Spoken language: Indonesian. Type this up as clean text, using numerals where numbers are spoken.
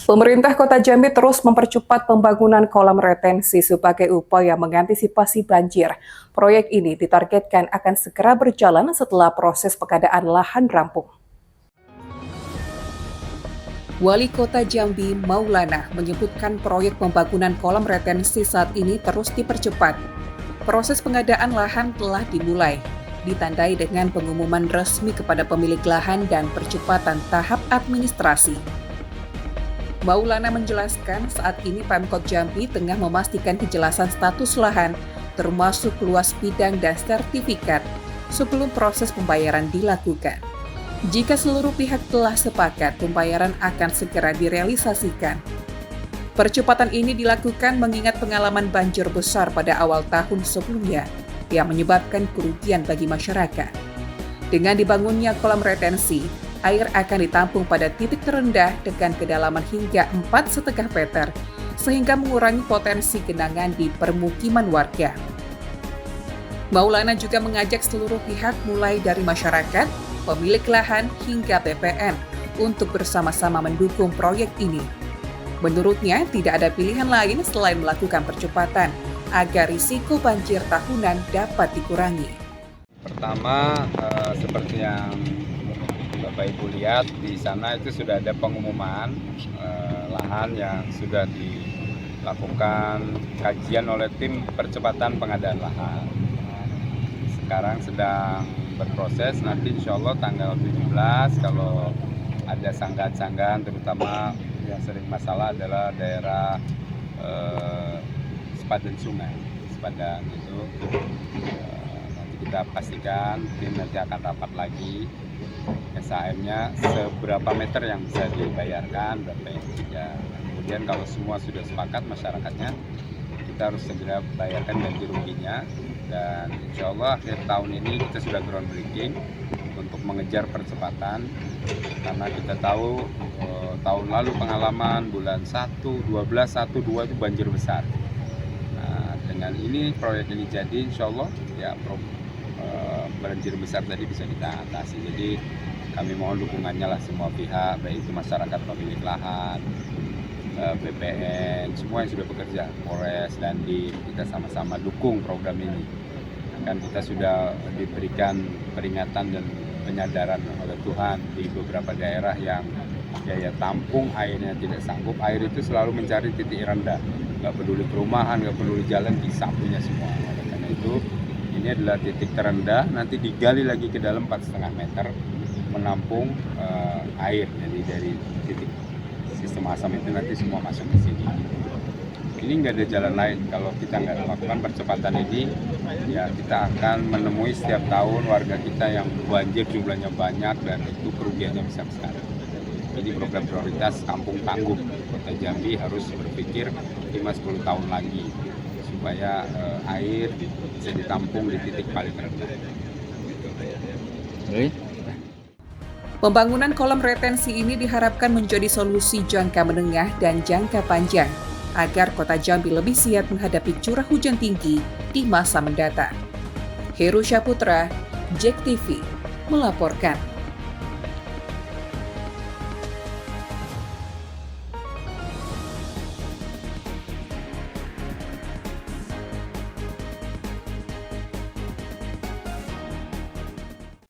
Pemerintah Kota Jambi terus mempercepat pembangunan kolam retensi sebagai upaya mengantisipasi banjir. Proyek ini ditargetkan akan segera berjalan setelah proses pengadaan lahan rampung. Wali Kota Jambi, Maulana, menyebutkan proyek pembangunan kolam retensi saat ini terus dipercepat. Proses pengadaan lahan telah dimulai, ditandai dengan pengumuman resmi kepada pemilik lahan dan percepatan tahap administrasi. Maulana menjelaskan saat ini Pemkot Jambi tengah memastikan kejelasan status lahan, termasuk luas bidang dan sertifikat, sebelum proses pembayaran dilakukan. Jika seluruh pihak telah sepakat, pembayaran akan segera direalisasikan. Percepatan ini dilakukan mengingat pengalaman banjir besar pada awal tahun sebelumnya, yang menyebabkan kerugian bagi masyarakat. Dengan dibangunnya kolam retensi, air akan ditampung pada titik terendah dengan kedalaman hingga 4,5 meter, sehingga mengurangi potensi genangan di permukiman warga. Maulana juga mengajak seluruh pihak mulai dari masyarakat, pemilik lahan, hingga BPN untuk bersama-sama mendukung proyek ini. Menurutnya, tidak ada pilihan lain selain melakukan percepatan agar risiko banjir tahunan dapat dikurangi. Pertama, seperti yang Bapak Ibu lihat di sana itu sudah ada pengumuman lahan yang sudah dilakukan kajian oleh tim percepatan pengadaan lahan. Sekarang sedang berproses, nanti insya Allah tanggal 17 kalau ada sanggahan-sanggahan, terutama yang sering masalah adalah daerah sepadan sungai, sepadan itu nanti kita pastikan tim nanti akan rapat lagi. SHM-nya seberapa meter yang bisa dibayarkan, berapa yang tidak. Kemudian kalau semua sudah sepakat masyarakatnya, kita harus segera bayarkan ganti ruginya. Dan insya Allah akhir tahun ini kita sudah groundbreaking untuk mengejar percepatan. Karena kita tahu tahun lalu pengalaman bulan 1, 12, 1, 2 itu banjir besar. Nah, dengan ini proyek ini jadi insya Allah ya banjir besar tadi bisa kita atasi. Jadi kami mohon dukungannya lah semua pihak, baik itu masyarakat pemilik lahan, BPN, semua yang sudah bekerja, Polres, Dandim, kita sama-sama dukung program ini. Kan kita sudah diberikan peringatan dan penyadaran oleh Tuhan di beberapa daerah yang daya tampung airnya tidak sanggup, air itu selalu mencari titik rendah, nggak peduli perumahan, nggak peduli jalan, disapunya semua. Oleh karena itu, ini adalah titik terendah, nanti digali lagi ke dalam 4,5 meter, menampung air. Jadi dari titik sistem asam itu nanti semua masuk ke sini. Ini nggak ada jalan lain. Kalau kita nggak melakukan percepatan ini, ya kita akan menemui setiap tahun warga kita yang banjir jumlahnya banyak dan itu kerugiannya besar sekali. Jadi program prioritas Kampung Tangguh Kota Jambi harus berpikir 5-10 tahun lagi supaya air bisa ditampung di titik paling rendah. Pembangunan kolam retensi ini diharapkan menjadi solusi jangka menengah dan jangka panjang agar Kota Jambi lebih siap menghadapi curah hujan tinggi di masa mendatang. Heru Syaputra, JEK TV, melaporkan.